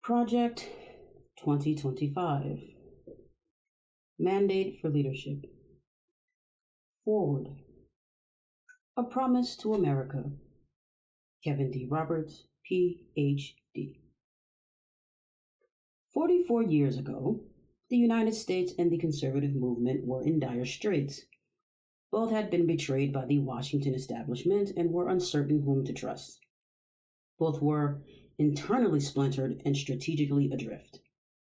Project 2025 Mandate for Leadership. Forward. A Promise to America. Kevin D. Roberts, Ph.D. 44 years ago, the United States and the conservative movement were in dire straits. Both had been betrayed by the Washington establishment and were uncertain whom to trust. Both were internally splintered and strategically adrift.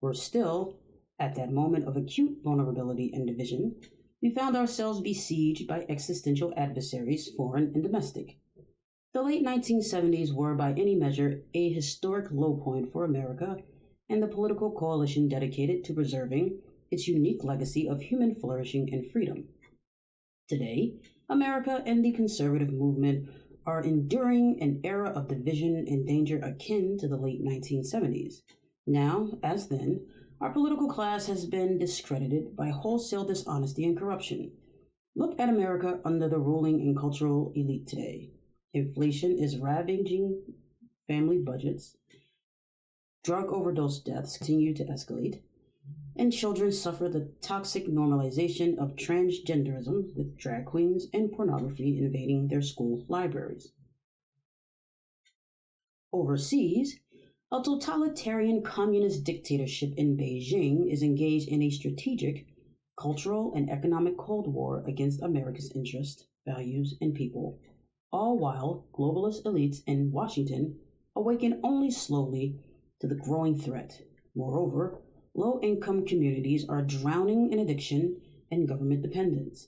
Worse still, at that moment of acute vulnerability and division, we found ourselves besieged by existential adversaries, foreign and domestic. The late 1970s were, by any measure, a historic low point for America and the political coalition dedicated to preserving its unique legacy of human flourishing and freedom. Today, America and the conservative movement are enduring an era of division and danger akin to the late 1970s. Now, as then, our political class has been discredited by wholesale dishonesty and corruption. Look at America under the ruling and cultural elite today. Inflation is ravaging family budgets, drug overdose deaths continue to escalate, and children suffer the toxic normalization of transgenderism with drag queens and pornography invading their school libraries. Overseas, a totalitarian communist dictatorship in Beijing is engaged in a strategic, cultural, and economic Cold War against America's interests, values, and people, all while globalist elites in Washington awaken only slowly to the growing threat. Moreover, low-income communities are drowning in addiction and government dependence.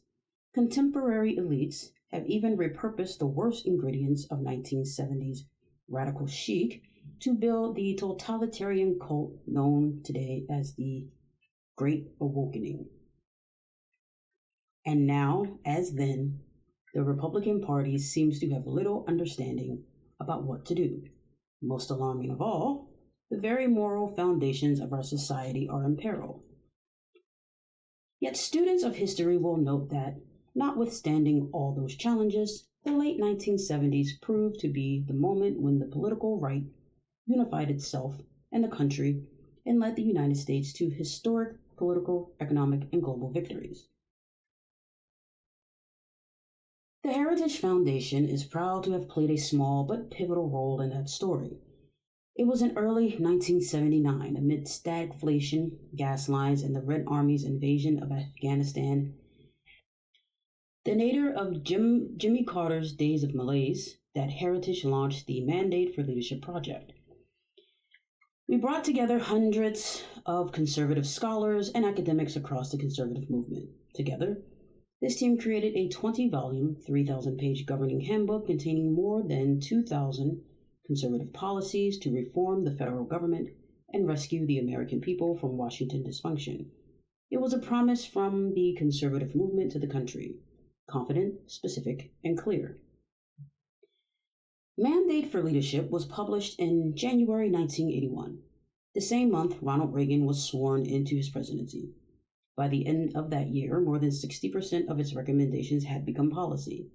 Contemporary elites have even repurposed the worst ingredients of 1970s radical chic to build the totalitarian cult known today as the Great Awakening. And now, as then, the Republican Party seems to have little understanding about what to do. Most alarming of all, the very moral foundations of our society are in peril. Yet students of history will note that, notwithstanding all those challenges, the late 1970s proved to be the moment when the political right unified itself and the country and led the United States to historic political, economic, and global victories. The Heritage Foundation is proud to have played a small but pivotal role in that story. It was in early 1979, amid stagflation, gas lines, and the Red Army's invasion of Afghanistan, the nadir of Jimmy Carter's days of malaise, that Heritage launched the Mandate for Leadership project. We brought together hundreds of conservative scholars and academics across the conservative movement. Together, this team created a 20-volume, 3,000-page governing handbook containing more than 2,000 conservative policies to reform the federal government and rescue the American people from Washington dysfunction. It was a promise from the conservative movement to the country, confident, specific, and clear. Mandate for Leadership was published in January 1981. The same month, Ronald Reagan was sworn into his presidency. By the end of that year, more than 60% of its recommendations had become policy,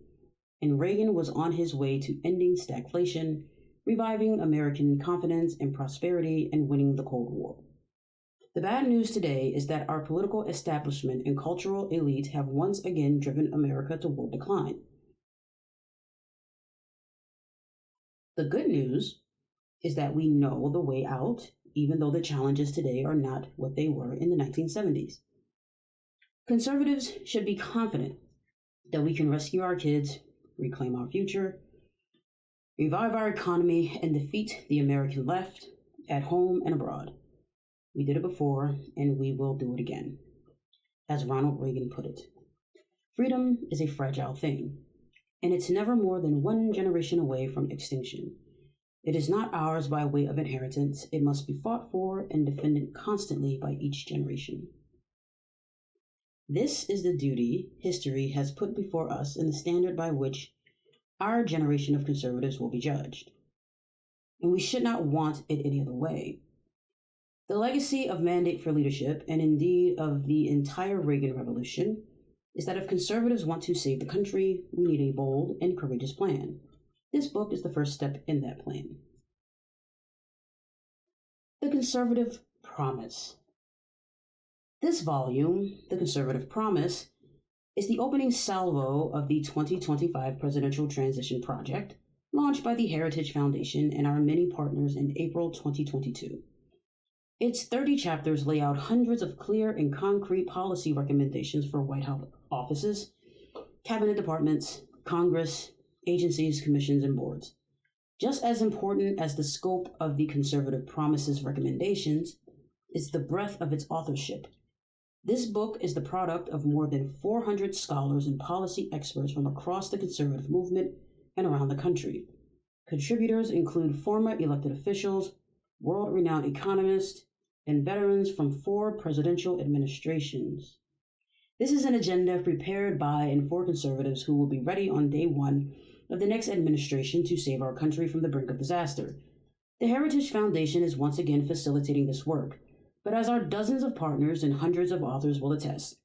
and Reagan was on his way to ending stagflation, reviving American confidence and prosperity, and winning the Cold War. The bad news today is that our political establishment and cultural elite have once again driven America toward decline. The good news is that we know the way out, even though the challenges today are not what they were in the 1970s. Conservatives should be confident that we can rescue our kids, reclaim our future, revive our economy, and defeat the American left at home and abroad. We did it before, and we will do it again. As Ronald Reagan put it, freedom is a fragile thing, and it's never more than one generation away from extinction. It is not ours by way of inheritance. It must be fought for and defended constantly by each generation. This is the duty history has put before us and the standard by which our generation of conservatives will be judged. And we should not want it any other way. The legacy of Mandate for Leadership, and indeed of the entire Reagan Revolution, is that if conservatives want to save the country, we need a bold and courageous plan. This book is the first step in that plan. The Conservative Promise. This volume, The Conservative Promise, is the opening salvo of the 2025 Presidential Transition Project, launched by the Heritage Foundation and our many partners in April 2022. Its 30 chapters lay out hundreds of clear and concrete policy recommendations for White House offices, cabinet departments, Congress, agencies, commissions, and boards. Just as important as the scope of the Conservative Promise's recommendations is the breadth of its authorship. This book is the product of more than 400 scholars and policy experts from across the conservative movement and around the country. Contributors include former elected officials, world-renowned economists, and veterans from 4 presidential administrations. This is an agenda prepared by and for conservatives who will be ready on day one of the next administration to save our country from the brink of disaster. The Heritage Foundation is once again facilitating this work, but as our dozens of partners and hundreds of authors will attest,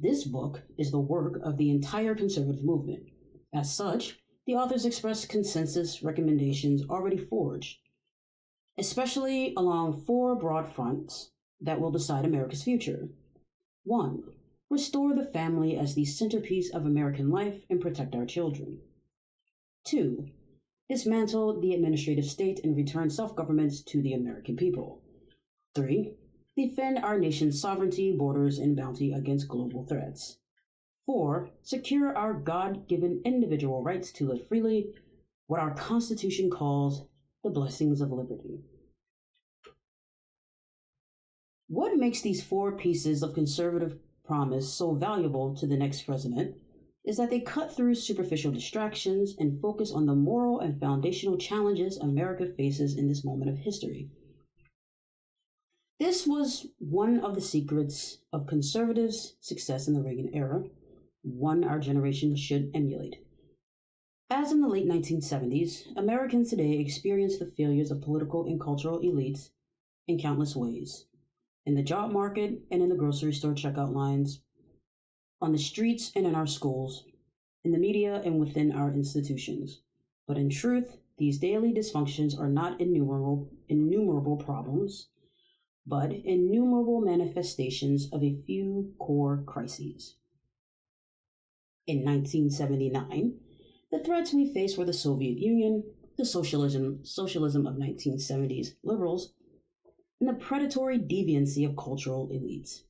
this book is the work of the entire conservative movement. As such, the authors express consensus recommendations already forged, especially along 4 broad fronts that will decide America's future. 1. Restore the family as the centerpiece of American life and protect our children. 2. Dismantle the administrative state and return self-government to the American people. 3. Defend our nation's sovereignty, borders, and bounty against global threats. 4. Secure our God-given individual rights to live freely, what our Constitution calls the blessings of liberty. What makes these 4 pieces of conservative promise so valuable to the next president is that they cut through superficial distractions and focus on the moral and foundational challenges America faces in this moment of history. This was one of the secrets of conservatives' success in the Reagan era, one our generation should emulate. As in the late 1970s, Americans today experience the failures of political and cultural elites in countless ways. In the job market and in the grocery store checkout lines, on the streets and in our schools, in the media and within our institutions. But in truth, these daily dysfunctions are not innumerable problems, but innumerable manifestations of a few core crises. In 1979, the threats we faced were the Soviet Union, the socialism of 1970s liberals, and the predatory deviancy of cultural elites.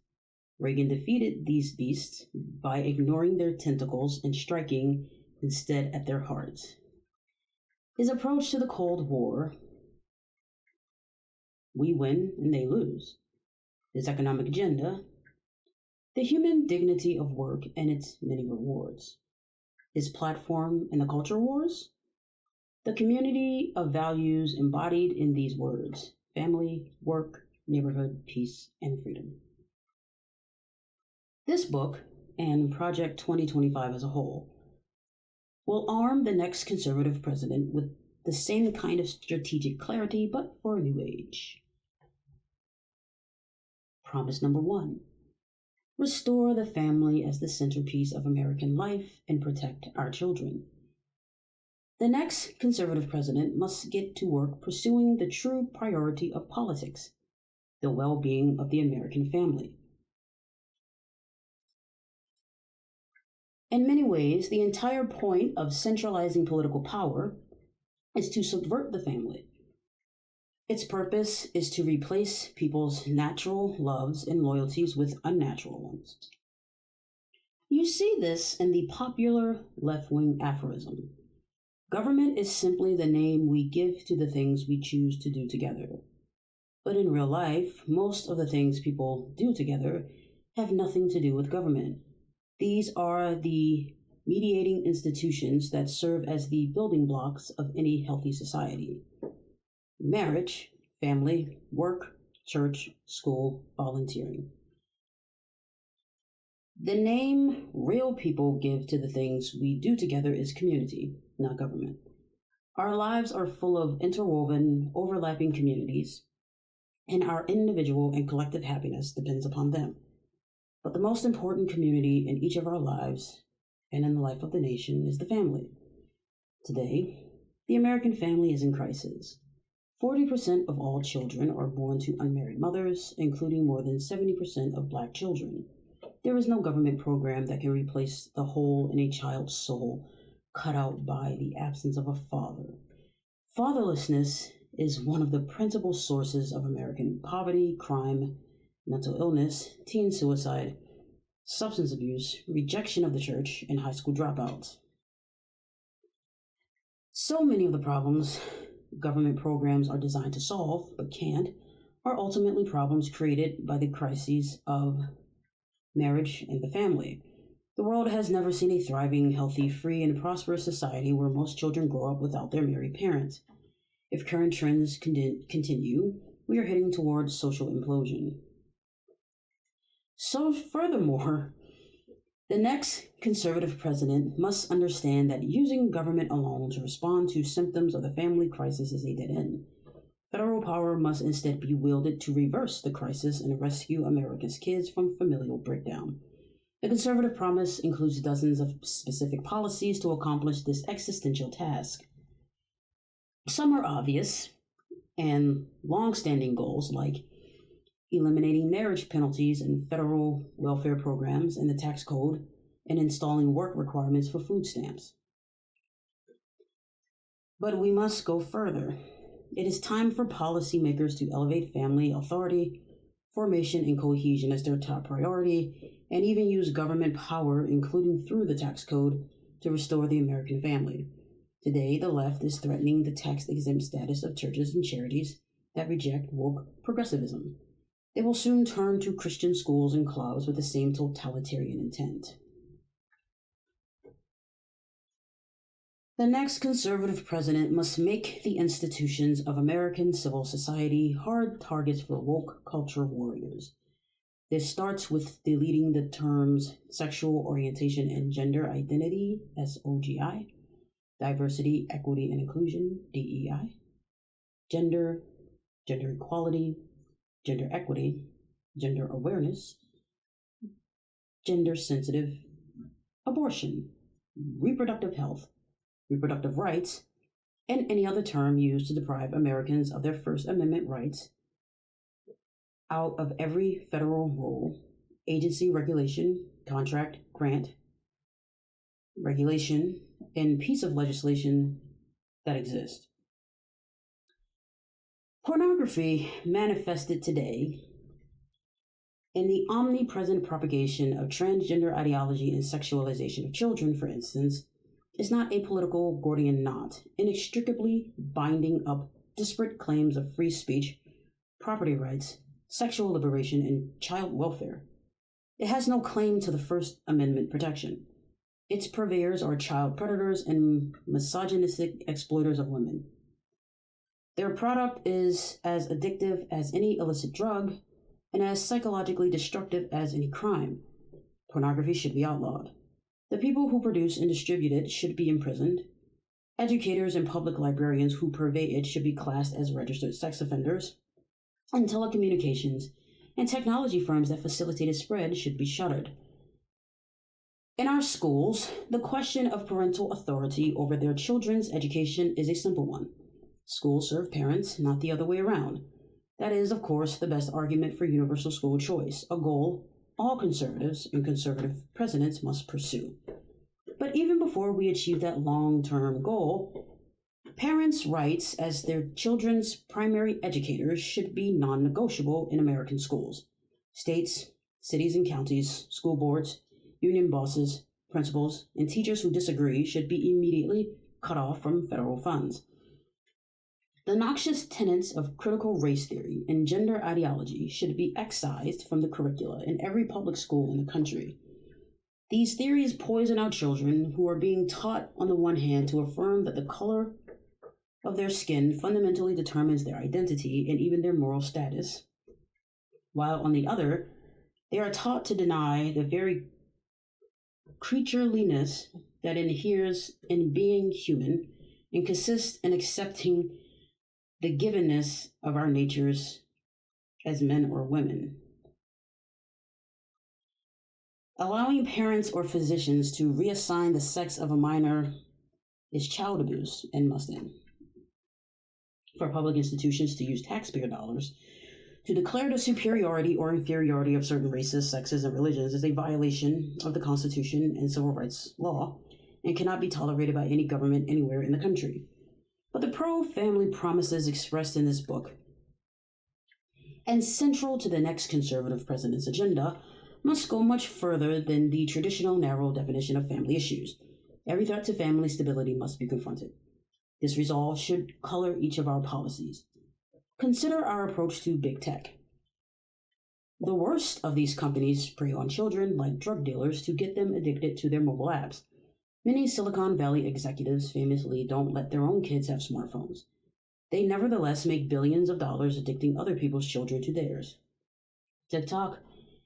Reagan defeated these beasts by ignoring their tentacles and striking instead at their hearts. His approach to the Cold War, we win and they lose. His economic agenda, the human dignity of work and its many rewards. His platform in the culture wars, the community of values embodied in these words: family, work, neighborhood, peace, and freedom. This book, and Project 2025 as a whole, will arm the next conservative president with the same kind of strategic clarity, but for a new age. Promise number 1. Restore the family as the centerpiece of American life and protect our children. The next conservative president must get to work pursuing the true priority of politics, the well-being of the American family. In many ways, the entire point of centralizing political power is to subvert the family. Its purpose is to replace people's natural loves and loyalties with unnatural ones. You see this in the popular left-wing aphorism: government is simply the name we give to the things we choose to do together. But in real life, most of the things people do together have nothing to do with government. These are the mediating institutions that serve as the building blocks of any healthy society: marriage, family, work, church, school, volunteering. The name real people give to the things we do together is community, not government. Our lives are full of interwoven, overlapping communities, and our individual and collective happiness depends upon them. But the most important community in each of our lives and in the life of the nation is the family. Today, the American family is in crisis. 40% of all children are born to unmarried mothers, including more than 70% of black children. There is no government program that can replace the hole in a child's soul cut out by the absence of a father. Fatherlessness is one of the principal sources of American poverty, crime, mental illness, teen suicide, substance abuse, rejection of the church, and high school dropouts. So many of the problems government programs are designed to solve, but can't, are ultimately problems created by the crises of marriage and the family. The world has never seen a thriving, healthy, free, and prosperous society where most children grow up without their married parents. If current trends continue, we are heading towards social implosion. So, furthermore, the next conservative president must understand that using government alone to respond to symptoms of the family crisis is a dead end. Federal power must instead be wielded to reverse the crisis and rescue America's kids from familial breakdown. The conservative promise includes dozens of specific policies to accomplish this existential task. Some are obvious and long-standing goals like eliminating marriage penalties in federal welfare programs and the tax code, and installing work requirements for food stamps. But we must go further. It is time for policymakers to elevate family authority, formation, and cohesion as their top priority, and even use government power, including through the tax code, to restore the American family. Today, the left is threatening the tax-exempt status of churches and charities that reject woke progressivism. They will soon turn to Christian schools and clubs with the same totalitarian intent. The next conservative president must make the institutions of American civil society hard targets for woke culture warriors. This starts with deleting the terms sexual orientation and gender identity, SOGI, diversity, equity, and inclusion, DEI, gender equality, gender equity, gender awareness, gender sensitive, abortion, reproductive health, reproductive rights, and any other term used to deprive Americans of their First Amendment rights out of every federal rule, agency, regulation, contract, grant, regulation, and piece of legislation that exists. Pornography manifested today in the omnipresent propagation of transgender ideology and sexualization of children, for instance, is not a political Gordian knot, inextricably binding up disparate claims of free speech, property rights, sexual liberation, and child welfare. It has no claim to the First Amendment protection. Its purveyors are child predators and misogynistic exploiters of women. Their product is as addictive as any illicit drug and as psychologically destructive as any crime. Pornography should be outlawed. The people who produce and distribute it should be imprisoned. Educators and public librarians who purvey it should be classed as registered sex offenders. And telecommunications and technology firms that facilitate its spread should be shuttered. In our schools, the question of parental authority over their children's education is a simple one. Schools serve parents, not the other way around. That is, of course, the best argument for universal school choice, a goal all conservatives and conservative presidents must pursue. But even before we achieve that long-term goal, parents' rights as their children's primary educators should be non-negotiable in American schools. States, cities and counties, school boards, union bosses, principals, and teachers who disagree should be immediately cut off from federal funds. The noxious tenets of critical race theory and gender ideology should be excised from the curricula in every public school in the country. These theories poison our children, who are being taught on the one hand to affirm that the color of their skin fundamentally determines their identity and even their moral status, while on the other, they are taught to deny the very creatureliness that inheres in being human and consists in accepting the givenness of our natures as men or women. Allowing parents or physicians to reassign the sex of a minor is child abuse and must end. for public institutions to use taxpayer dollars to declare the superiority or inferiority of certain races, sexes, and religions is a violation of the Constitution and civil rights law and cannot be tolerated by any government anywhere in the country. But the pro-family promises expressed in this book, and central to the next conservative president's agenda, must go much further than the traditional narrow definition of family issues. Every threat to family stability must be confronted. This resolve should color each of our policies. Consider our approach to big tech. The worst of these companies prey on children like drug dealers to get them addicted to their mobile apps. Many Silicon Valley executives famously don't let their own kids have smartphones. They nevertheless make billions of dollars addicting other people's children to theirs. TikTok,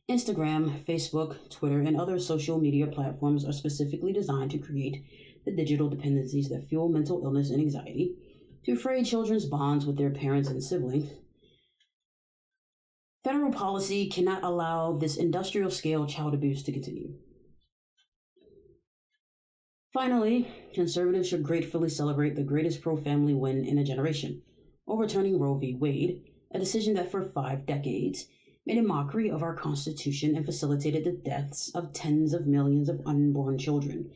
Instagram, Facebook, Twitter, and other social media platforms are specifically designed to create the digital dependencies that fuel mental illness and anxiety, to fray children's bonds with their parents and siblings. Federal policy cannot allow this industrial-scale child abuse to continue. Finally, conservatives should gratefully celebrate the greatest pro-family win in a generation, overturning Roe v. Wade, a decision that for 5 decades made a mockery of our Constitution and facilitated the deaths of tens of millions of unborn children.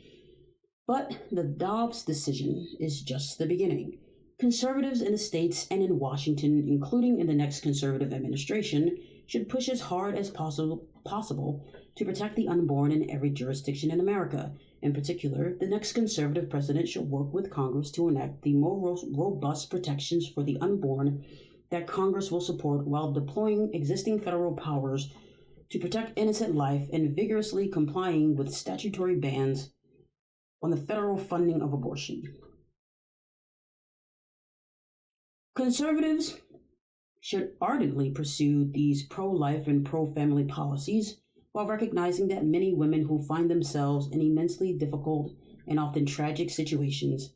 But the Dobbs decision is just the beginning. Conservatives in the states and in Washington, including in the next conservative administration, should push as hard as possible to protect the unborn in every jurisdiction in America. In particular, the next conservative president should work with Congress to enact the more robust protections for the unborn that Congress will support while deploying existing federal powers to protect innocent life and vigorously complying with statutory bans on the federal funding of abortion. Conservatives should ardently pursue these pro-life and pro-family policies while recognizing that many women who find themselves in immensely difficult and often tragic situations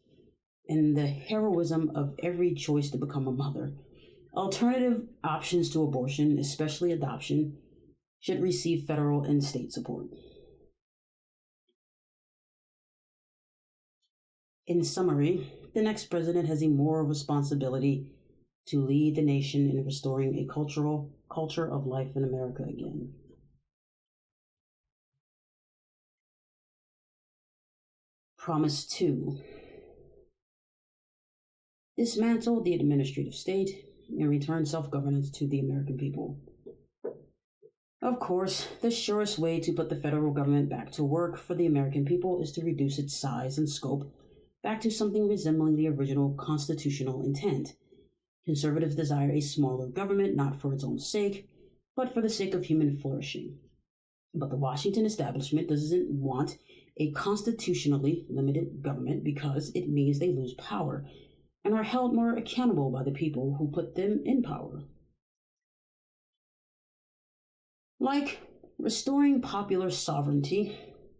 and the heroism of every choice to become a mother. Alternative options to abortion, especially adoption, should receive federal and state support. In summary, the next president has a moral responsibility to lead the nation in restoring a culture of life in America again. Promise 2. Dismantle the administrative state and return self-governance to the American people. Of course, the surest way to put the federal government back to work for the American people is to reduce its size and scope back to something resembling the original constitutional intent. Conservatives desire a smaller government, not for its own sake, but for the sake of human flourishing. But the Washington establishment doesn't want a constitutionally limited government because it means they lose power and are held more accountable by the people who put them in power. Like restoring popular sovereignty,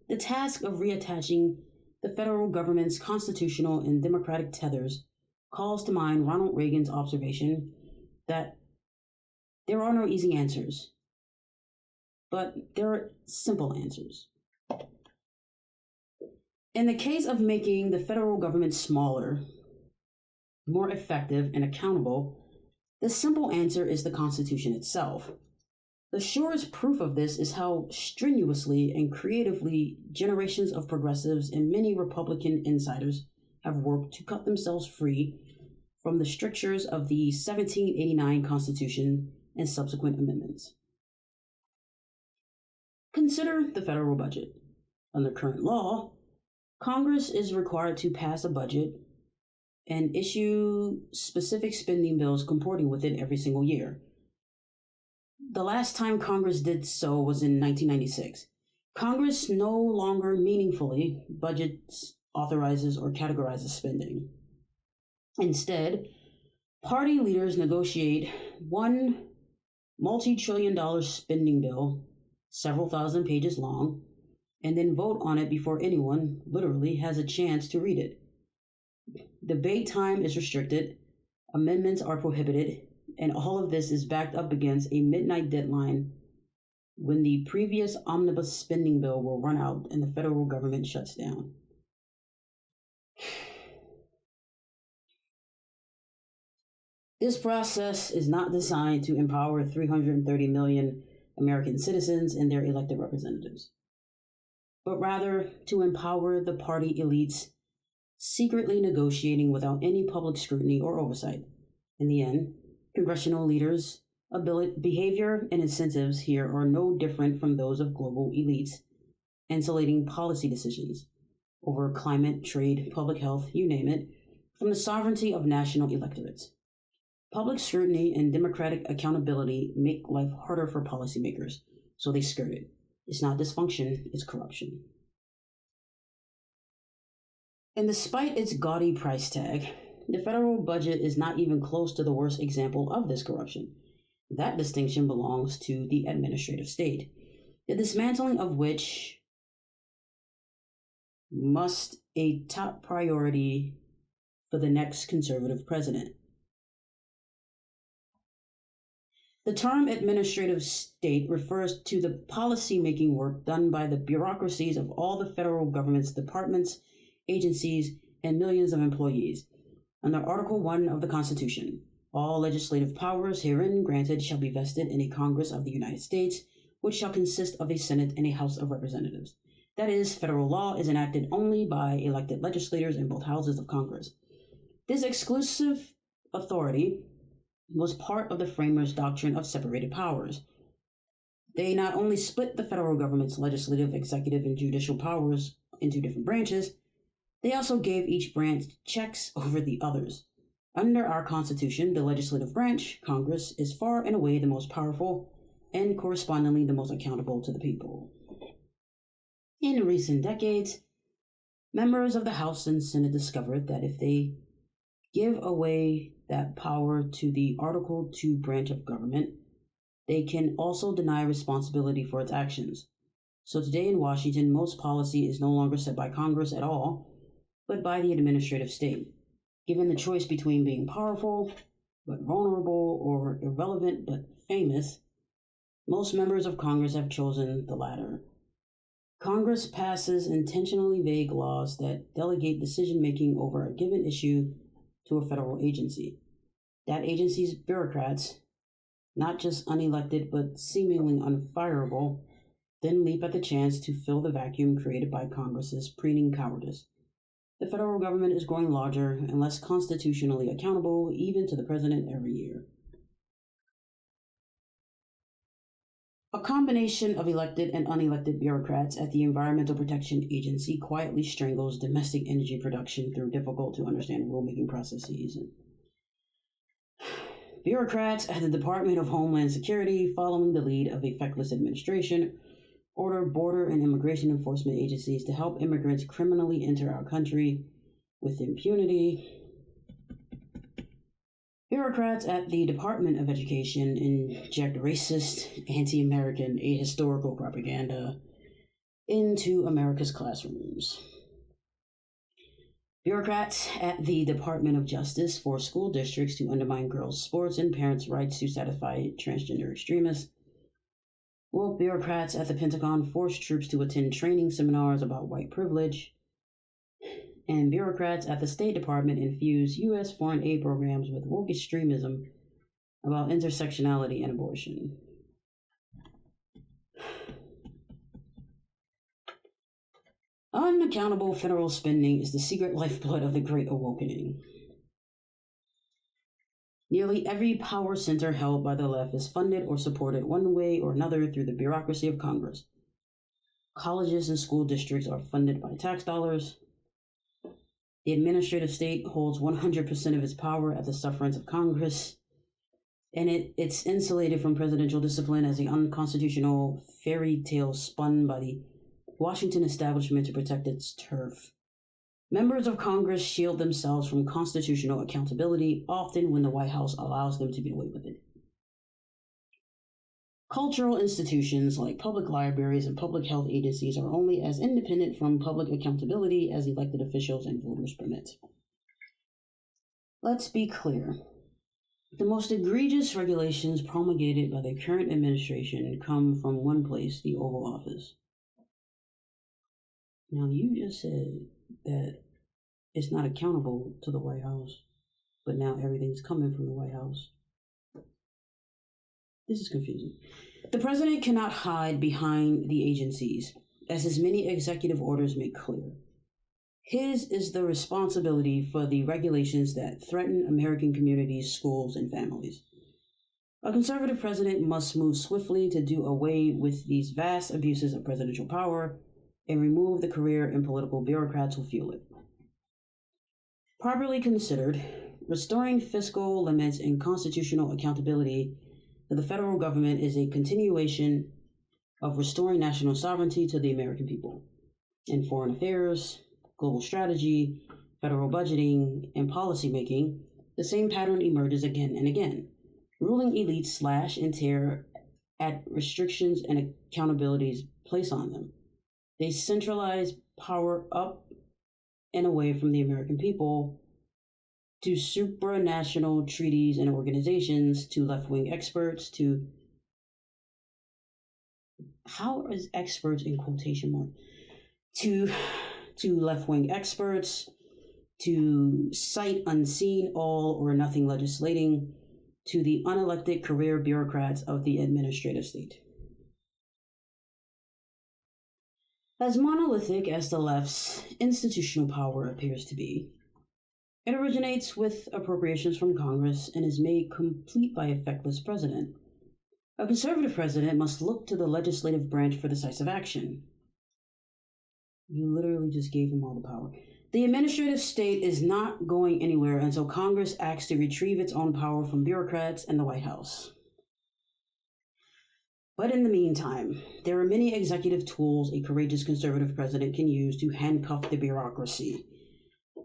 the task of reattaching the federal government's constitutional and democratic tethers calls to mind Ronald Reagan's observation that there are no easy answers, but there are simple answers. In the case of making the federal government smaller, more effective, and accountable, the simple answer is the Constitution itself. The surest proof of this is how strenuously and creatively generations of progressives and many Republican insiders have worked to cut themselves free from the strictures of the 1789 Constitution and subsequent amendments. Consider the federal budget. Under current law, Congress is required to pass a budget and issue specific spending bills comporting with it every single year. The last time Congress did so was in 1996. Congress no longer meaningfully budgets, authorizes, or categorizes spending. Instead, party leaders negotiate one multi-trillion-dollar spending bill, several thousand pages long, and then vote on it before anyone literally has a chance to read it. Debate time is restricted, amendments are prohibited, and all of this is backed up against a midnight deadline when the previous omnibus spending bill will run out and the federal government shuts down. This process is not designed to empower 330 million American citizens and their elected representatives, but rather to empower the party elites secretly negotiating without any public scrutiny or oversight. In the end, congressional leaders' behavior and incentives here are no different from those of global elites, insulating policy decisions over climate, trade, public health, you name it, from the sovereignty of national electorates. Public scrutiny and democratic accountability make life harder for policymakers, so they skirt it. It's not dysfunction, it's corruption. And despite its gaudy price tag, the federal budget is not even close to the worst example of this corruption. That distinction belongs to the administrative state, the dismantling of which must a top priority for the next conservative president. The term administrative state refers to the policy-making work done by the bureaucracies of all the federal government's departments, agencies, and millions of employees. Under Article 1 of the Constitution, all legislative powers herein granted shall be vested in a Congress of the United States, which shall consist of a Senate and a House of Representatives. That is, federal law is enacted only by elected legislators in both houses of Congress. This exclusive authority was part of the framers' doctrine of separated powers. They not only split the federal government's legislative, executive, and judicial powers into different branches, they also gave each branch checks over the others. Under our Constitution, the legislative branch, Congress, is far and away the most powerful and correspondingly the most accountable to the people. In recent decades, members of the House and Senate discovered that if they give away that power to the Article 2 branch of government, they can also deny responsibility for its actions. So today in Washington, most policy is no longer set by Congress at all, but by the administrative state. Given the choice between being powerful but vulnerable or irrelevant but famous, most members of Congress have chosen the latter. Congress passes intentionally vague laws that delegate decision-making over a given issue to a federal agency. That agency's bureaucrats, not just unelected but seemingly unfireable, then leap at the chance to fill the vacuum created by Congress's preening cowardice. The federal government is growing larger and less constitutionally accountable, even to the president, every year. A combination of elected and unelected bureaucrats at the Environmental Protection Agency quietly strangles domestic energy production through difficult-to-understand rulemaking processes. Bureaucrats at the Department of Homeland Security, following the lead of a feckless administration, order border and immigration enforcement agencies to help immigrants criminally enter our country with impunity. Bureaucrats at the Department of Education inject racist, anti-American, ahistorical propaganda into America's classrooms. Bureaucrats at the Department of Justice force school districts to undermine girls' sports and parents' rights to satisfy transgender extremists. Woke bureaucrats at the Pentagon force troops to attend training seminars about white privilege. And bureaucrats at the State Department infuse U.S. foreign aid programs with woke extremism about intersectionality and abortion. Unaccountable federal spending is the secret lifeblood of the Great Awakening. Nearly every power center held by the left is funded or supported one way or another through the bureaucracy of Congress. Colleges and school districts are funded by tax dollars. The administrative state holds 100% of its power at the sufferance of Congress, and it's insulated from presidential discipline as an unconstitutional fairy tale spun by the Washington establishment to protect its turf. Members of Congress shield themselves from constitutional accountability, often when the White House allows them to get away with it. Cultural institutions like public libraries and public health agencies are only as independent from public accountability as elected officials and voters permit. Let's be clear. The most egregious regulations promulgated by the current administration come from one place, the Oval Office. Now, you just said that it's not accountable to the White House. but now everything's coming from the White House. This is confusing. The president cannot hide behind the agencies, as his many executive orders make clear. His is the responsibility for the regulations that threaten American communities, schools, and families. A conservative president must move swiftly to do away with these vast abuses of presidential power and remove the career and political bureaucrats who fuel it. Properly considered, restoring fiscal limits and constitutional accountability to the federal government is a continuation of restoring national sovereignty to the American people. In foreign affairs, global strategy, federal budgeting, and policymaking, the same pattern emerges again and again. Ruling elites slash and tear at restrictions and accountabilities placed on them. They centralize power up and away from the American people to supranational treaties and organizations, to left-wing experts, to how is experts in quotation mark to left-wing experts, to sight unseen all or nothing legislating, to the unelected career bureaucrats of the administrative state. As monolithic as the left's institutional power appears to be, it originates with appropriations from Congress and is made complete by a feckless president. A conservative president must look to the legislative branch for decisive action. You literally just gave him all the power. The administrative state is not going anywhere until Congress acts to retrieve its own power from bureaucrats and the White House. But in the meantime, there are many executive tools a courageous conservative president can use to handcuff the bureaucracy,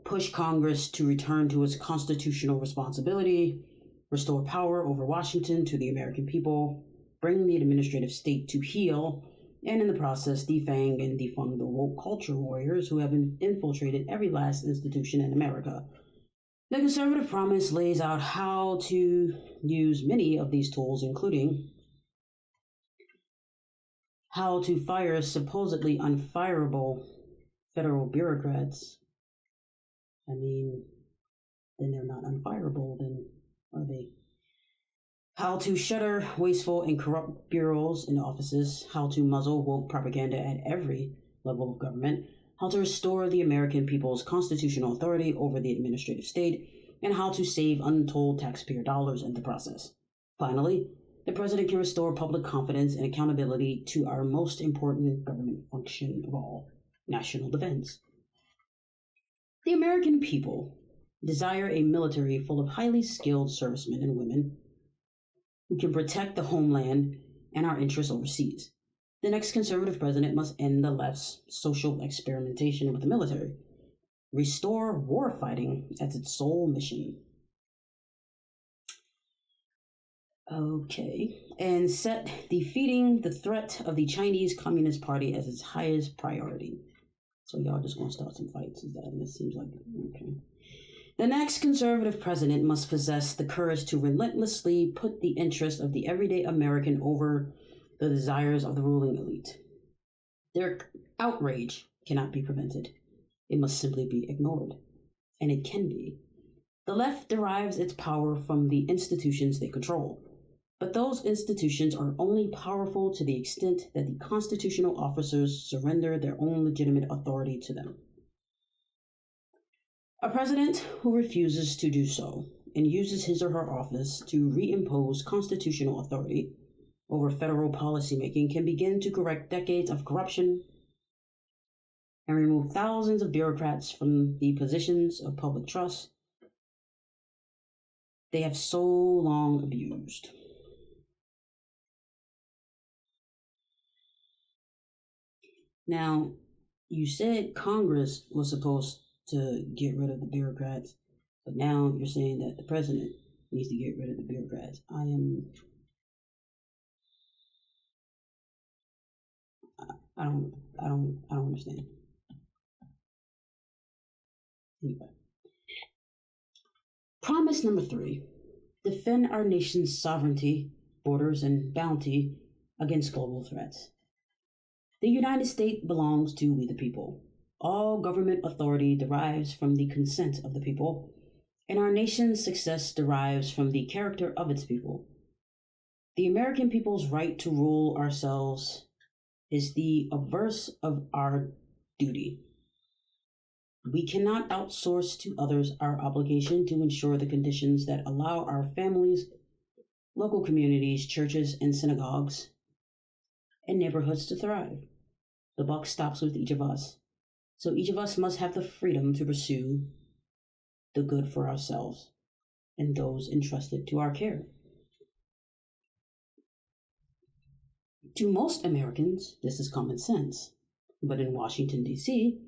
push Congress to return to its constitutional responsibility, restore power over Washington to the American people, bring the administrative state to heel, and in the process defang and defund the woke culture warriors who have infiltrated every last institution in America. The conservative promise lays out how to use many of these tools, including how to fire supposedly unfireable federal bureaucrats. I mean, then they're not unfireable, then are they? How to shutter wasteful and corrupt bureaus and offices, how to muzzle woke propaganda at every level of government, how to restore the American people's constitutional authority over the administrative state, and how to save untold taxpayer dollars in the process. Finally, the president can restore public confidence and accountability to our most important government function of all, national defense. The American people desire a military full of highly skilled servicemen and women who can protect the homeland and our interests overseas. The next conservative president must end the left's social experimentation with the military, restore war fighting as its sole mission. Okay, and set defeating the threat of the Chinese Communist Party as its highest priority. So y'all just gonna start some fights, is that? This seems like, okay. The next conservative president must possess the courage to relentlessly put the interests of the everyday American over the desires of the ruling elite. Their outrage cannot be prevented. It must simply be ignored. And it can be. The left derives its power from the institutions they control. But those institutions are only powerful to the extent that the constitutional officers surrender their own legitimate authority to them. A president who refuses to do so and uses his or her office to reimpose constitutional authority over federal policymaking can begin to correct decades of corruption and remove thousands of bureaucrats from the positions of public trust they have so long abused. Now, you said Congress was supposed to get rid of the bureaucrats, but now you're saying that the president needs to get rid of the bureaucrats. I don't understand. Anyway. Promise number 3, defend our nation's sovereignty, borders, and bounty against global threats. The United States belongs to we the people. All government authority derives from the consent of the people, and our nation's success derives from the character of its people. The American people's right to rule ourselves is the obverse of our duty. We cannot outsource to others our obligation to ensure the conditions that allow our families, local communities, churches, and synagogues, and neighborhoods to thrive. The buck stops with each of us. So each of us must have the freedom to pursue the good for ourselves and those entrusted to our care. To most Americans, this is common sense. But in Washington, D.C.,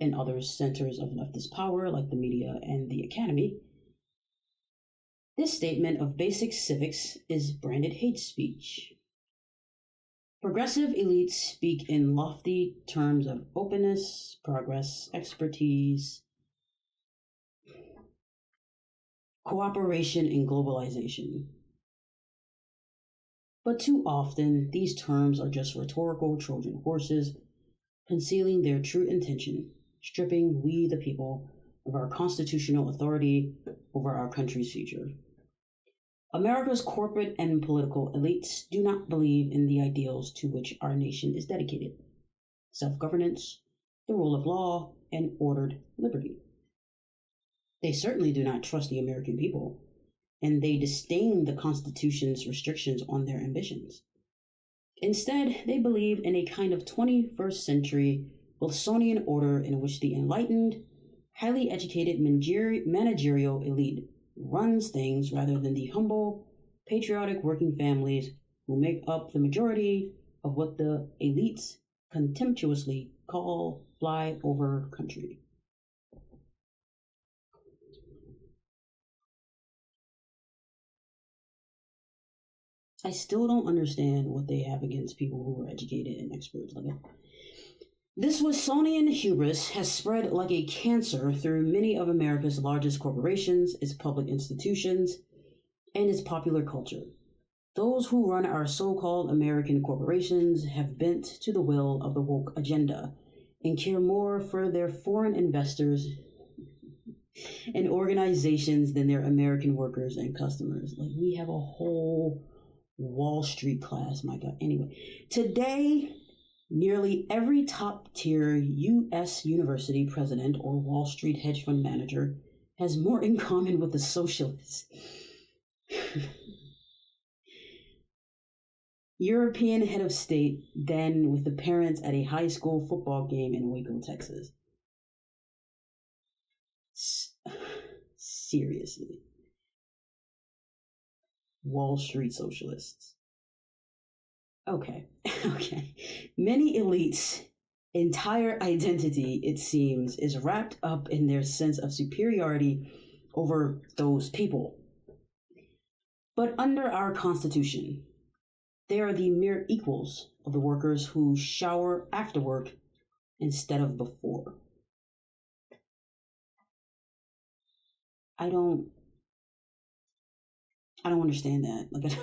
and other centers of leftist power like the media and the academy, this statement of basic civics is branded hate speech. Progressive elites speak in lofty terms of openness, progress, expertise, cooperation, and globalization. But too often, these terms are just rhetorical Trojan horses, concealing their true intention, stripping we the people of our constitutional authority over our country's future. America's corporate and political elites do not believe in the ideals to which our nation is dedicated: self-governance, the rule of law, and ordered liberty. They certainly do not trust the American people, and they disdain the Constitution's restrictions on their ambitions. Instead, they believe in a kind of 21st century Wilsonian order in which the enlightened, highly educated managerial elite runs things rather than the humble, patriotic working families who make up the majority of what the elites contemptuously call flyover country. I still don't understand what they have against people who are educated and experts like it. This Wilsonian hubris has spread like a cancer through many of America's largest corporations, its public institutions, and its popular culture. Those who run our so-called American corporations have bent to the will of the woke agenda and care more for their foreign investors and organizations than their American workers and customers. Like, we have a whole Wall Street class, my God. Anyway, today, nearly every top-tier U.S. university president or Wall Street hedge fund manager has more in common with the socialists, European head of state than with the parents at a high school football game in Waco, Texas. Seriously. Wall Street socialists. Okay. Many elites' entire identity, it seems, is wrapped up in their sense of superiority over those people. But under our Constitution, they are the mere equals of the workers who shower after work instead of before. I don't understand that. Like,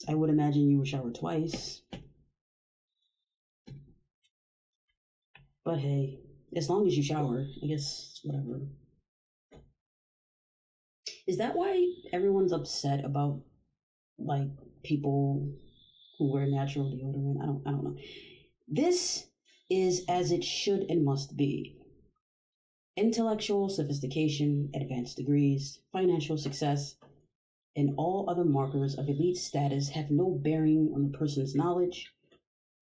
I would imagine you would shower twice. But hey, as long as you shower, I guess whatever. Is that why everyone's upset about, like, people who wear natural deodorant? I don't know. This is as it should and must be. Intellectual sophistication, advanced degrees, financial success, and all other markers of elite status have no bearing on the person's knowledge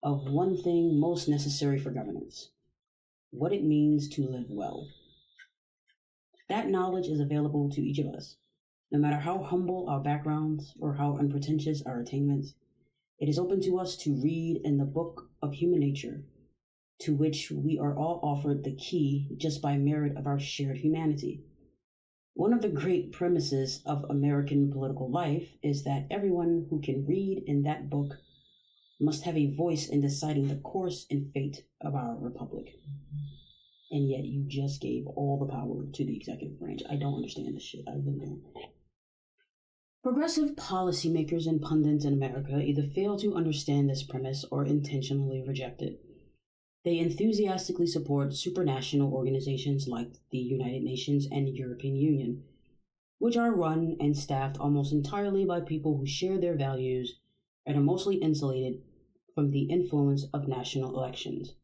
of one thing most necessary for governance: what it means to live well. That knowledge is available to each of us, no matter how humble our backgrounds or how unpretentious our attainments. It is open to us to read in the book of human nature, to which we are all offered the key just by merit of our shared humanity. One of the great premises of American political life is that everyone who can read in that book must have a voice in deciding the course and fate of our republic. And yet you just gave all the power to the executive branch. I don't understand this shit. I really don't. Progressive policymakers and pundits in America either fail to understand this premise or intentionally reject it. They enthusiastically support supranational organizations like the United Nations and European Union, which are run and staffed almost entirely by people who share their values and are mostly insulated from the influence of national elections.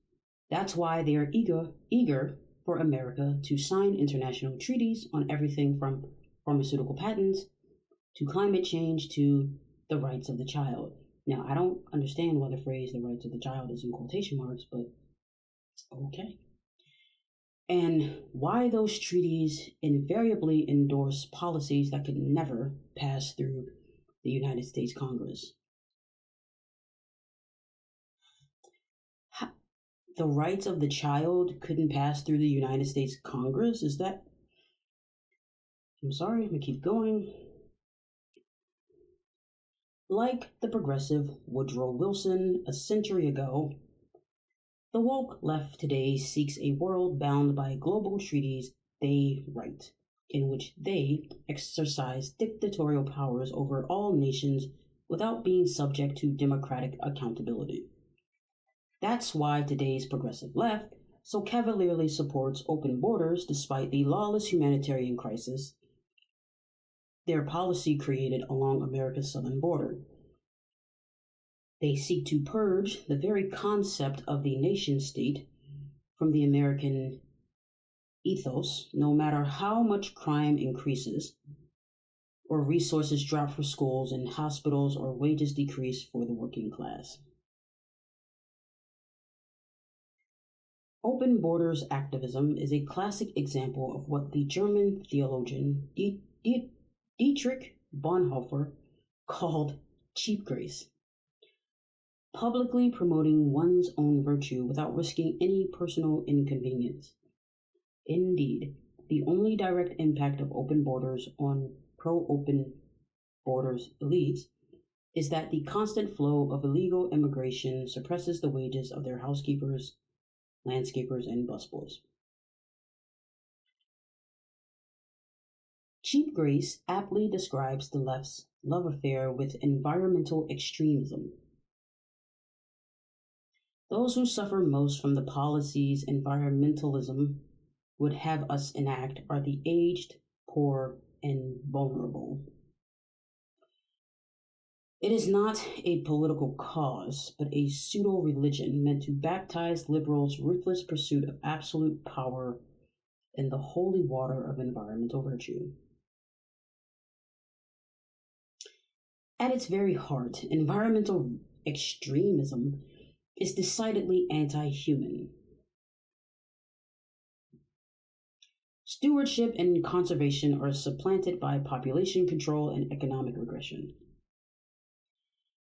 That's why they are eager for America to sign international treaties on everything from pharmaceutical patents to climate change to the rights of the child. Now, I don't understand why the phrase the rights of the child is in quotation marks, but okay. And why those treaties invariably endorse policies that could never pass through the United States Congress. The rights of the child couldn't pass through the United States Congress? Is that? I'm sorry, I'm gonna keep going. Like the progressive Woodrow Wilson a century ago, the woke left today seeks a world bound by global treaties they write, in which they exercise dictatorial powers over all nations without being subject to democratic accountability. That's why today's progressive left so cavalierly supports open borders despite the lawless humanitarian crisis their policy created along America's southern border. They seek to purge the very concept of the nation state from the American ethos, no matter how much crime increases, or resources drop for schools and hospitals, or wages decrease for the working class. Open borders activism is a classic example of what the German theologian Dietrich Bonhoeffer called cheap grace, publicly promoting one's own virtue without risking any personal inconvenience. Indeed, the only direct impact of open borders on pro open borders elites is that the constant flow of illegal immigration suppresses the wages of their housekeepers, landscapers, and busboys. Cheap grace aptly describes the left's love affair with environmental extremism. Those who suffer most from the policies environmentalism would have us enact are the aged, poor, and vulnerable. It is not a political cause, but a pseudo religion meant to baptize liberals' ruthless pursuit of absolute power in the holy water of environmental virtue. At its very heart, environmental extremism is decidedly anti human. Stewardship and conservation are supplanted by population control and economic regression.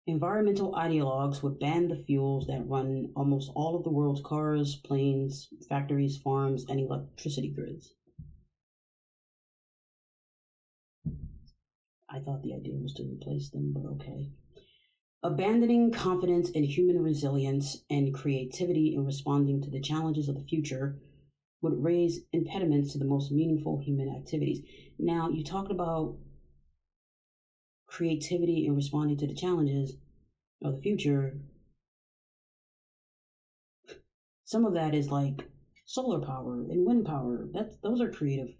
Environmental ideologues would ban the fuels that run almost all of the world's cars, planes, factories, farms, and electricity grids. I thought the idea was to replace them, but okay. Abandoning confidence in human resilience and creativity in responding to the challenges of the future would raise impediments to the most meaningful human activities. Now, you talked about creativity in responding to the challenges of the future. Some of that is like solar power and wind power. Those are creative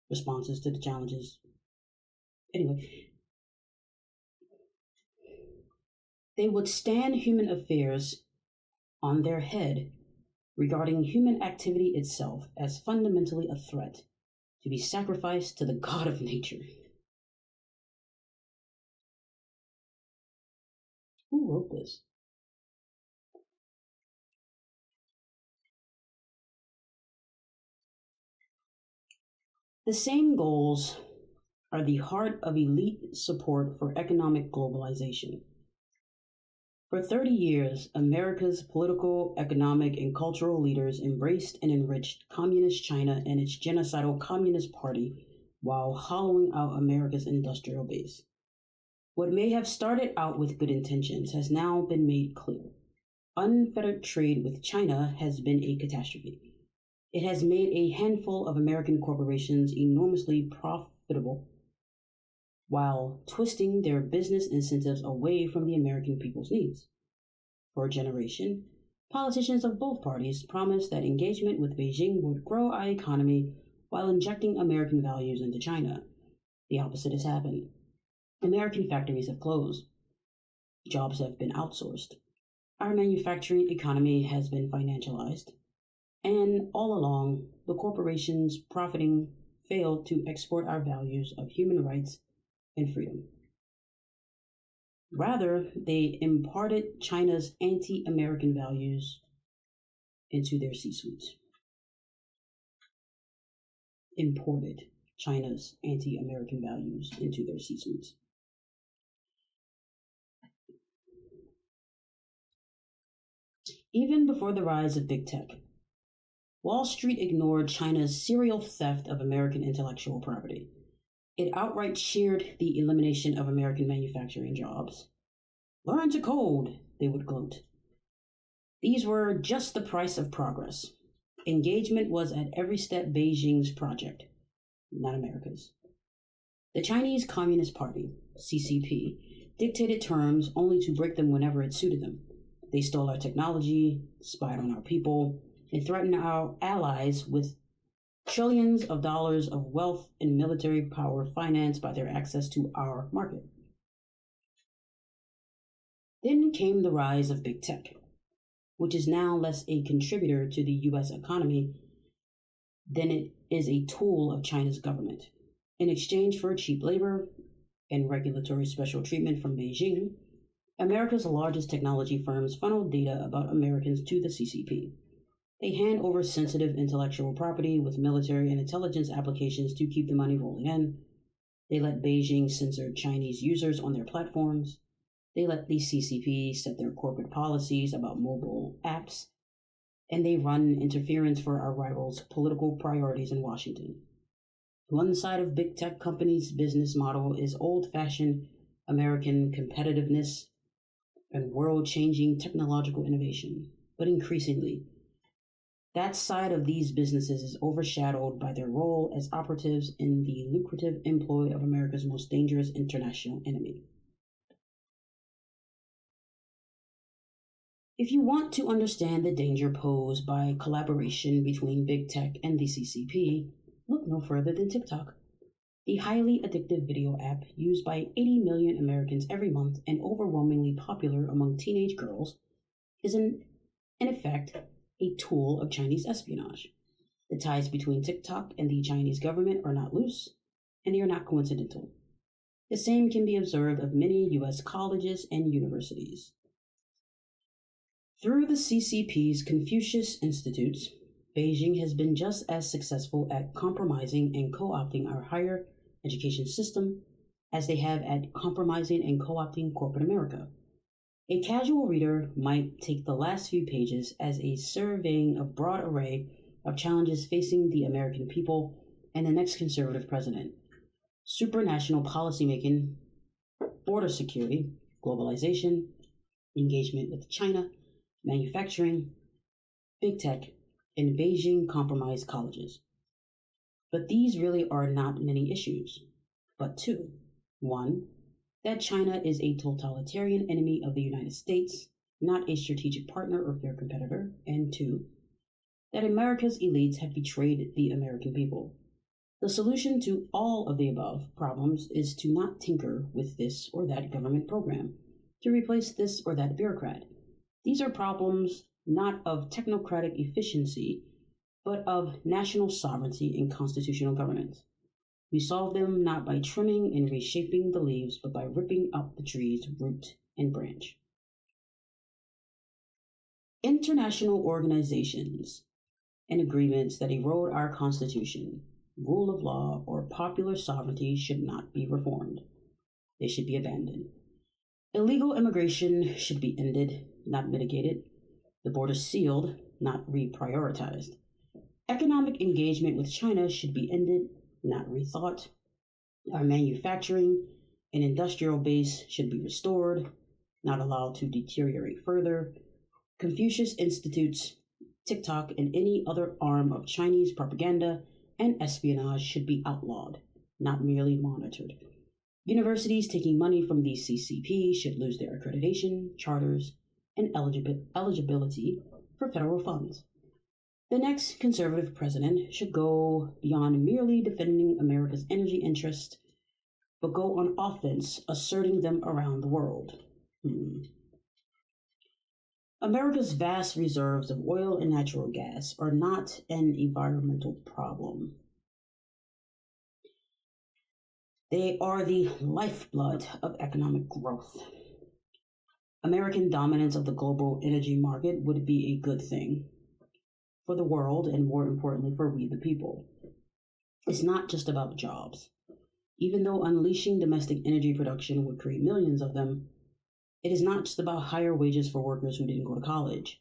responses to the challenges. Anyway, they would stand human affairs on their head regarding human activity itself as fundamentally a threat to be sacrificed to the God of nature. Who wrote this? The same goals are the heart of elite support for economic globalization. For 30 years, America's political, economic, and cultural leaders embraced and enriched Communist China and its genocidal Communist Party while hollowing out America's industrial base. What may have started out with good intentions has now been made clear. Unfettered trade with China has been a catastrophe. It has made a handful of American corporations enormously profitable while twisting their business incentives away from the American people's needs. For a generation, Politicians of both parties promised that engagement with Beijing would grow our economy while injecting American values into China. The opposite has happened. American factories have closed, jobs have been outsourced, our manufacturing economy has been financialized, and all along, the corporations profiting failed to export our values of human rights and freedom. Rather, they imparted China's anti American values into their C suites. Imported China's anti American values into their C suites. Even before the rise of big tech, Wall Street ignored China's serial theft of American intellectual property. It outright cheered the elimination of American manufacturing jobs. Learn to code, they would gloat. These were just the price of progress. Engagement was at every step Beijing's project, not America's. The Chinese Communist Party, CCP, dictated terms only to break them whenever it suited them. They stole our technology, spied on our people, and threatened our allies with trillions of dollars of wealth and military power financed by their access to our market. Then came the rise of big tech, which is now less a contributor to the U.S. economy than it is a tool of China's government. In exchange for cheap labor and regulatory special treatment from Beijing, America's largest technology firms funnel data about Americans to the CCP. They hand over sensitive intellectual property with military and intelligence applications to keep the money rolling in. They let Beijing censor Chinese users on their platforms. They let the CCP set their corporate policies about mobile apps. And they run interference for our rivals' political priorities in Washington. One side of big tech companies' business model is old-fashioned American competitiveness and world-changing technological innovation. But increasingly, that side of these businesses is overshadowed by their role as operatives in the lucrative employ of America's most dangerous international enemy. If you want to understand the danger posed by collaboration between big tech and the CCP, look no further than TikTok. The highly addictive video app used by 80 million Americans every month and overwhelmingly popular among teenage girls is in effect a tool of Chinese espionage. The ties between TikTok and the Chinese government are not loose, and they are not coincidental. The same can be observed of many U.S. colleges and universities. Through the CCP's Confucius Institutes, Beijing has been just as successful at compromising and co-opting our higher education system as they have at compromising and co-opting corporate America. A casual reader might take the last few pages as a surveying of broad array of challenges facing the American people and the next conservative president. Supranational policymaking, border security, globalization, engagement with China, manufacturing, big tech, and Beijing compromised colleges. But these really are not many issues, but two. One, that China is a totalitarian enemy of the United States, not a strategic partner or fair competitor. And two, that America's elites have betrayed the American people. The solution to all of the above problems is to not tinker with this or that government program, to replace this or that bureaucrat. These are problems not of technocratic efficiency, but of national sovereignty and constitutional governance. We solve them not by trimming and reshaping the leaves, but by ripping out the tree's root and branch. International organizations and agreements that erode our Constitution, rule of law, or popular sovereignty should not be reformed. They should be abandoned. Illegal immigration should be ended, not mitigated. The border sealed, not reprioritized. Economic engagement with China should be ended, not rethought. Our manufacturing and industrial base should be restored, not allowed to deteriorate further. Confucius Institutes, TikTok, and any other arm of Chinese propaganda and espionage should be outlawed, not merely monitored. Universities taking money from the CCP should lose their accreditation, charters, and eligibility for federal funds. The next conservative president should go beyond merely defending America's energy interests, but go on offense, asserting them around the world. America's vast reserves of oil and natural gas are not an environmental problem. They are the lifeblood of economic growth. American dominance of the global energy market would be a good thing for the world and, more importantly, for we the people. It's not just about jobs. Even though unleashing domestic energy production would create millions of them, it is not just about higher wages for workers who didn't go to college,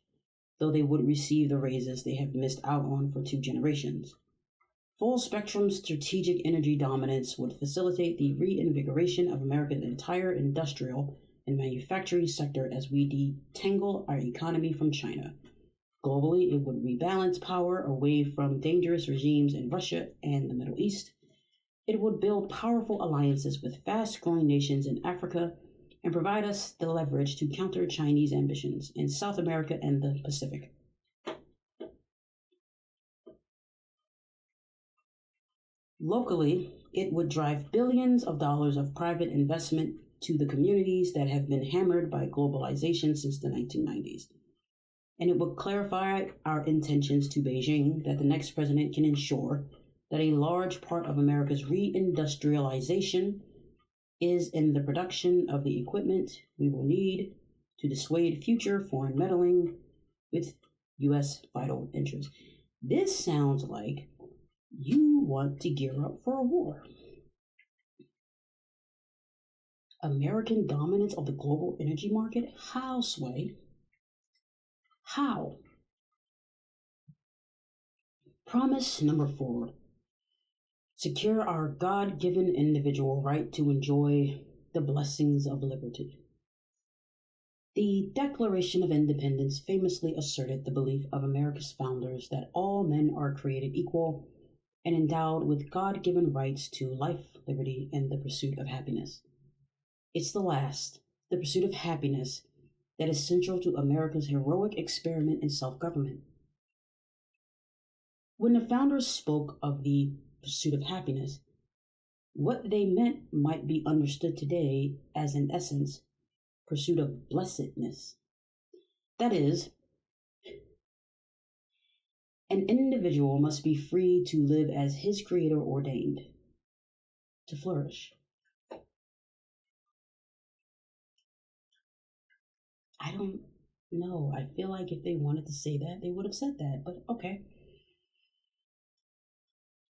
though they would receive the raises they have missed out on for 2 generations. Full spectrum strategic energy dominance would facilitate the reinvigoration of America's entire industrial and manufacturing sector as we detangle our economy from China. Globally, it would rebalance power away from dangerous regimes in Russia and the Middle East. It would build powerful alliances with fast-growing nations in Africa and provide us the leverage to counter Chinese ambitions in South America and the Pacific. Locally, it would drive billions of dollars of private investment to the communities that have been hammered by globalization since the 1990s. And it would clarify our intentions to Beijing that the next president can ensure that a large part of America's reindustrialization is in the production of the equipment we will need to dissuade future foreign meddling with U.S. vital interests. This sounds like you want to gear up for a war. American dominance of the global energy market? How, Sway? How? Promise number 4. Secure our God-given individual right to enjoy the blessings of liberty. The Declaration of Independence famously asserted the belief of America's founders that all men are created equal and endowed with God-given rights to life, liberty, and the pursuit of happiness. It's the pursuit of happiness, that is central to America's heroic experiment in self-government. When the founders spoke of the pursuit of happiness, what they meant might be understood today as, in essence, pursuit of blessedness. That is, an individual must be free to live as his Creator ordained, to flourish. I don't know. I feel like if they wanted to say that, they would have said that, but okay.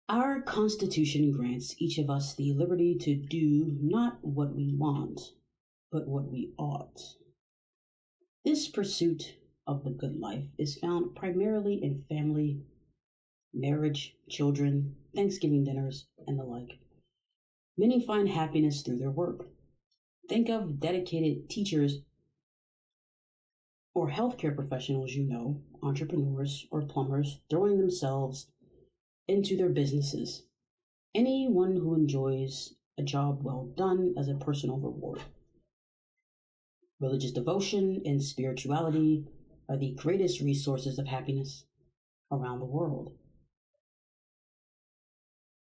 Our Constitution grants each of us the liberty to do not what we want, but what we ought. This pursuit of the good life is found primarily in family, marriage, children, Thanksgiving dinners, and the like. Many find happiness through their work. Think of dedicated teachers or healthcare professionals entrepreneurs or plumbers, throwing themselves into their businesses. Anyone who enjoys a job well done as a personal reward. Religious devotion and spirituality are the greatest resources of happiness around the world.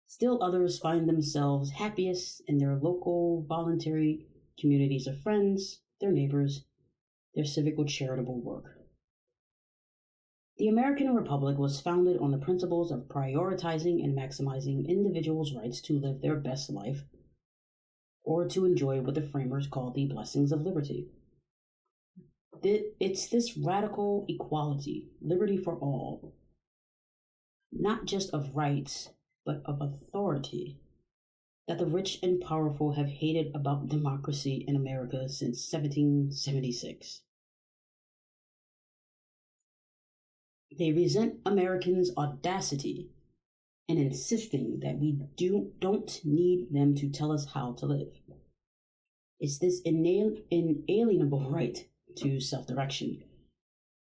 Still others find themselves happiest in their local voluntary communities of friends, their neighbors, their civic or charitable work. The American Republic was founded on the principles of prioritizing and maximizing individuals' rights to live their best life, or to enjoy what the framers called the blessings of liberty. It's this radical equality, liberty for all, not just of rights, but of authority, that the rich and powerful have hated about democracy in America since 1776. They resent Americans' audacity and insisting that we don't need them to tell us how to live. It's this inalienable right to self-direction,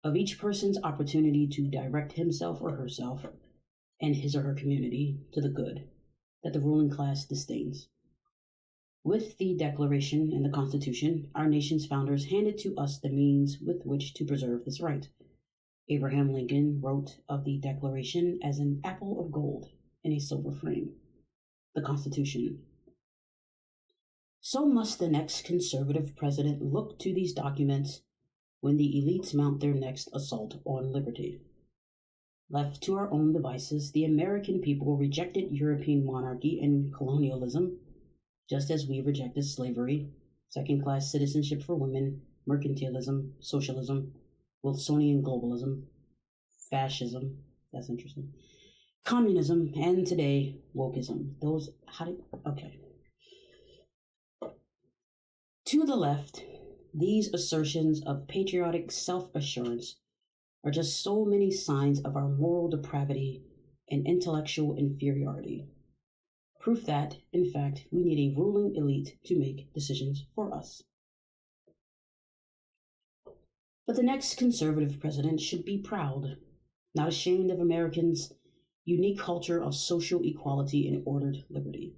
of each person's opportunity to direct himself or herself and his or her community to the good, that the ruling class disdains. With the Declaration and the Constitution, our nation's founders handed to us the means with which to preserve this right. Abraham Lincoln wrote of the Declaration as an apple of gold in a silver frame, the Constitution. So must the next conservative president look to these documents when the elites mount their next assault on liberty. Left to our own devices, the American people rejected European monarchy and colonialism, just as we rejected slavery, second class citizenship for women, mercantilism, socialism, Wilsonian globalism, fascism, that's interesting, communism, and today, wokeism. Okay. To the left, these assertions of patriotic self assurance are just so many signs of our moral depravity and intellectual inferiority. Proof that, in fact, we need a ruling elite to make decisions for us. But the next conservative president should be proud, not ashamed of Americans' unique culture of social equality and ordered liberty.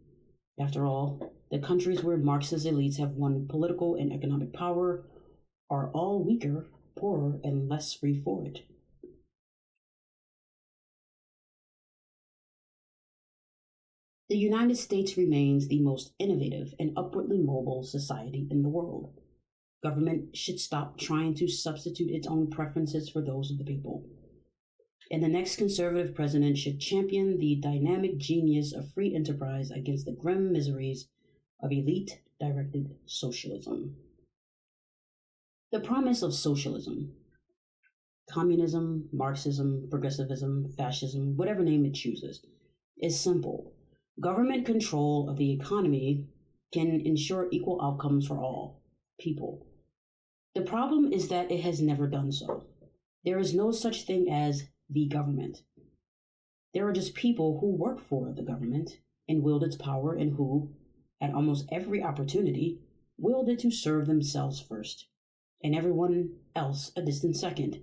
After all, the countries where Marxist elites have won political and economic power are all weaker, poorer, and less free for it. The United States remains the most innovative and upwardly mobile society in the world. Government should stop trying to substitute its own preferences for those of the people. And the next conservative president should champion the dynamic genius of free enterprise against the grim miseries of elite directed socialism. The promise of socialism, communism, Marxism, progressivism, fascism, whatever name it chooses, is simple. Government control of the economy can ensure equal outcomes for all people. The problem is that it has never done so. There is no such thing as the government. There are just people who work for the government and wield its power and who, at almost every opportunity, wield it to serve themselves first and everyone else a distant second.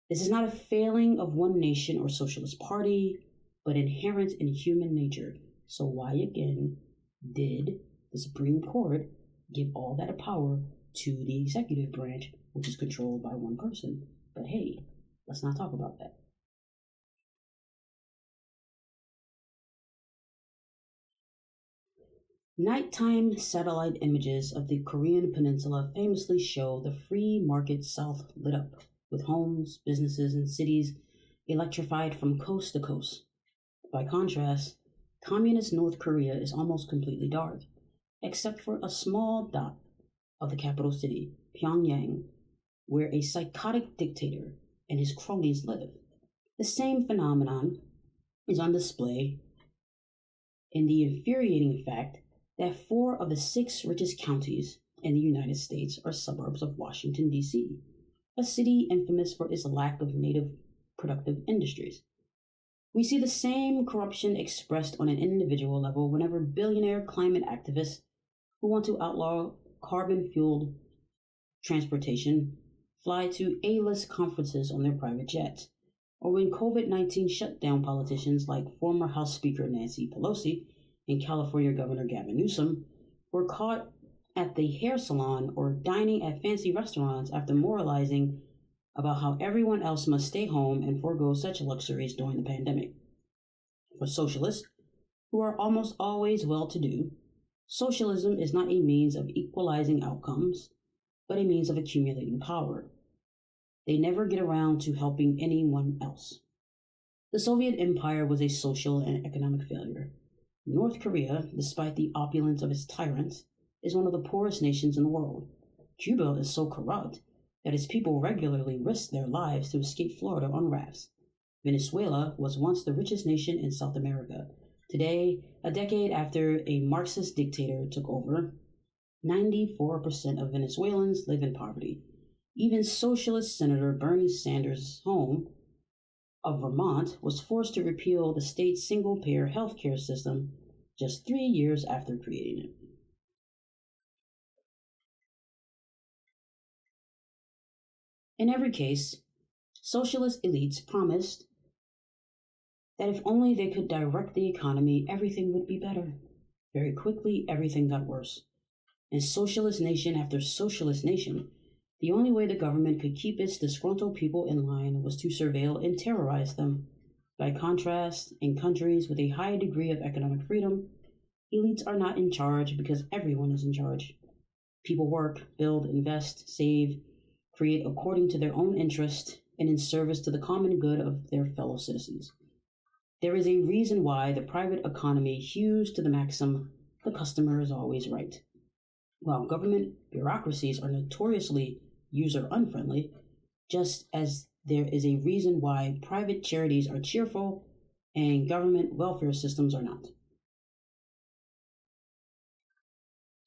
This is not a failing of one nation or socialist party, but inherent in human nature. So why again did the Supreme Court give all that power to the executive branch, which is controlled by one person? But hey, let's not talk about that. Nighttime satellite images of the Korean peninsula famously show the free market south lit up, with homes, businesses, and cities electrified from coast to coast. By contrast, communist North Korea is almost completely dark, except for a small dot of the capital city, Pyongyang, where a psychotic dictator and his cronies live. The same phenomenon is on display in the infuriating fact that 4 of the 6 richest counties in the United States are suburbs of Washington, D.C., a city infamous for its lack of native productive industries. We see the same corruption expressed on an individual level whenever billionaire climate activists who want to outlaw carbon fueled transportation fly to A-list conferences on their private jets, or when COVID-19 shut down politicians like former House Speaker Nancy Pelosi and California Governor Gavin Newsom were caught at the hair salon or dining at fancy restaurants after moralizing about how everyone else must stay home and forego such luxuries during the pandemic. For socialists, who are almost always well-to-do, socialism is not a means of equalizing outcomes, but a means of accumulating power. They never get around to helping anyone else. The Soviet Empire was a social and economic failure. North Korea, despite the opulence of its tyrants, is one of the poorest nations in the world. Cuba is so corrupt that its people regularly risk their lives to escape Florida on rafts. Venezuela was once the richest nation in South America. Today, a decade after a Marxist dictator took over, 94% of Venezuelans live in poverty. Even Socialist Senator Bernie Sanders' home of Vermont was forced to repeal the state's single-payer health care system just 3 years after creating it. In every case, socialist elites promised that if only they could direct the economy, everything would be better. Very quickly, everything got worse. And socialist nation after socialist nation The only way the government could keep its disgruntled people in line was to surveil and terrorize them. By contrast, in countries with a high degree of economic freedom, elites are not in charge because everyone is in charge. People work, build, invest, save, create according to their own interest and in service to the common good of their fellow citizens. There is a reason why the private economy hews to the maxim, the customer is always right. While government bureaucracies are notoriously user unfriendly, just as there is a reason why private charities are cheerful and government welfare systems are not.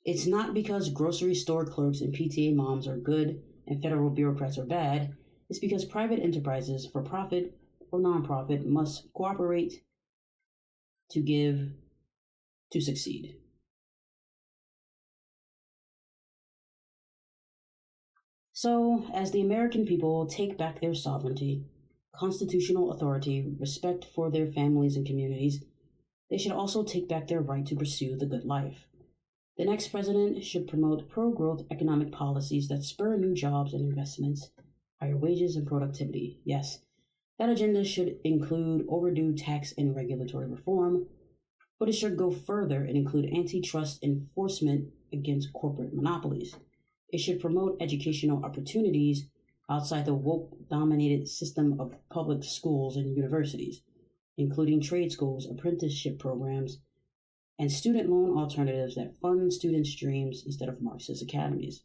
It's not because grocery store clerks and PTA moms are good and federal bureaucrats are bad. It's because private enterprises, for profit or nonprofit, must cooperate to give to succeed. So, as the American people take back their sovereignty, constitutional authority, respect for their families and communities, they should also take back their right to pursue the good life. The next president should promote pro growth economic policies that spur new jobs and investments, higher wages, and productivity. Yes, that agenda should include overdue tax and regulatory reform, but it should go further and include antitrust enforcement against corporate monopolies. It should promote educational opportunities outside the woke dominated system of public schools and universities, including trade schools, apprenticeship programs, and student loan alternatives that fund students' dreams instead of Marxist academies.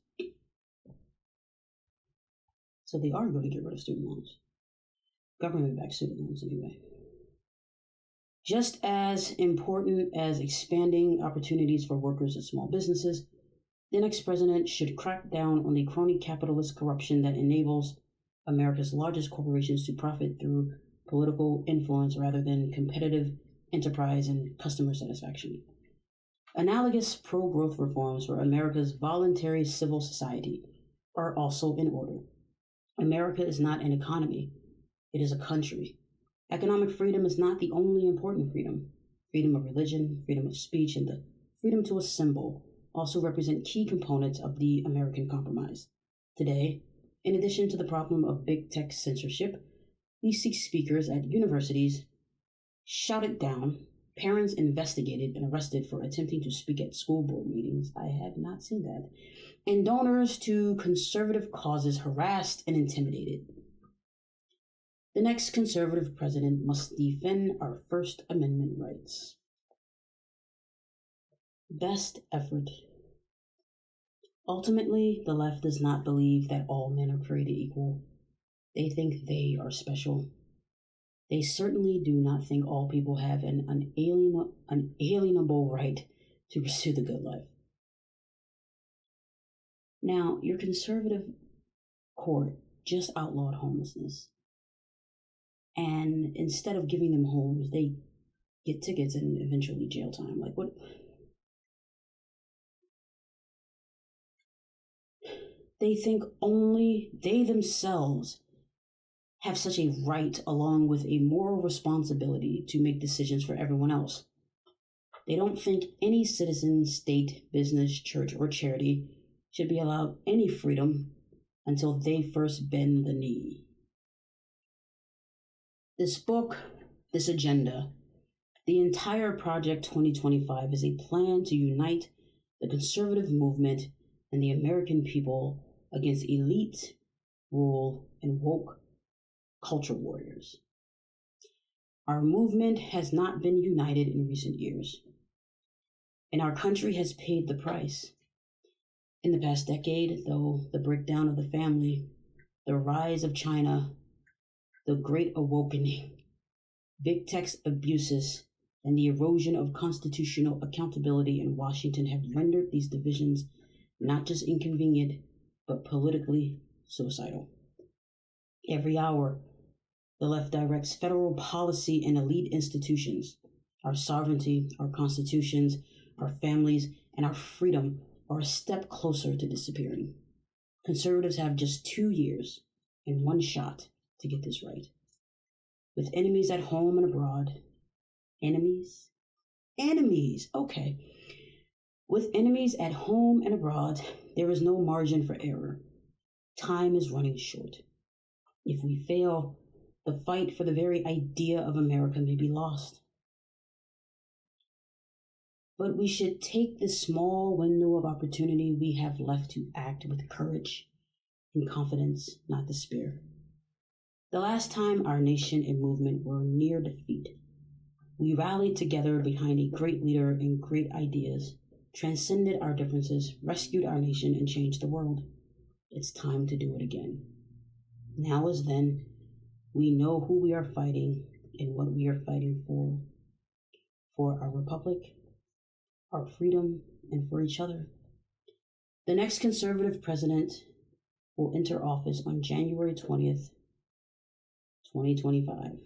So they are going to get rid of student loans, government backed student loans, anyway. Just as important as expanding opportunities for workers and small businesses, the next president should crack down on the crony capitalist corruption that enables America's largest corporations to profit through political influence rather than competitive enterprise and customer satisfaction. Analogous pro growth reforms for America's voluntary civil society are also in order. America is not an economy, it is a country. Economic freedom is not the only important freedom. Freedom of religion, freedom of speech, and the freedom to assemble also represent key components of the American compromise. Today, in addition to the problem of big tech censorship, we see speakers at universities shouted down, parents investigated and arrested for attempting to speak at school board meetings. I have not seen that. And donors to conservative causes harassed and intimidated. The next conservative president must defend our First Amendment rights. Best effort. Ultimately, the left does not believe that all men are created equal. They think they are special. They certainly do not think all people have an unalienable right to pursue the good life. Now, your conservative court just outlawed homelessness. And instead of giving them homes, they get tickets and eventually jail time. Like, what? They think only they themselves have such a right, along with a moral responsibility, to make decisions for everyone else. They don't think any citizen, state, business, church, or charity should be allowed any freedom until they first bend the knee. This book, this agenda, the entire Project 2025 is a plan to unite the conservative movement and the American people against elite rule and woke culture warriors. Our movement has not been united in recent years, and our country has paid the price. In the past decade, though, the breakdown of the family, the rise of China, the Great Awakening, big tech's abuses, and the erosion of constitutional accountability in Washington have rendered these divisions not just inconvenient, but politically suicidal. Every hour, the left directs federal policy and elite institutions. Our sovereignty, our constitutions, our families, and our freedom are a step closer to disappearing. Conservatives have just 2 years and one shot to get this right. With enemies at home and abroad. Enemies? Enemies, okay. With enemies at home and abroad, there is no margin for error. Time is running short. If we fail, the fight for the very idea of America may be lost. But we should take this small window of opportunity we have left to act with courage and confidence, not despair. The last time our nation and movement were near defeat, we rallied together behind a great leader and great ideas, transcended our differences, rescued our nation, and changed the world. It's time to do it again. Now as then, we know who we are fighting and what we are fighting for our republic, our freedom, and for each other. The next conservative president will enter office on January 20th, 2025,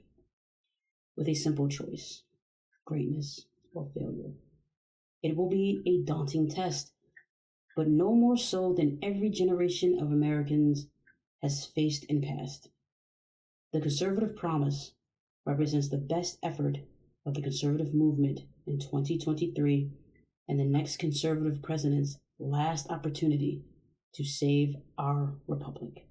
with a simple choice: greatness or failure. It will be a daunting test, but no more so than every generation of Americans has faced in past. The conservative promise represents the best effort of the conservative movement in 2023 and the next conservative president's last opportunity to save our republic.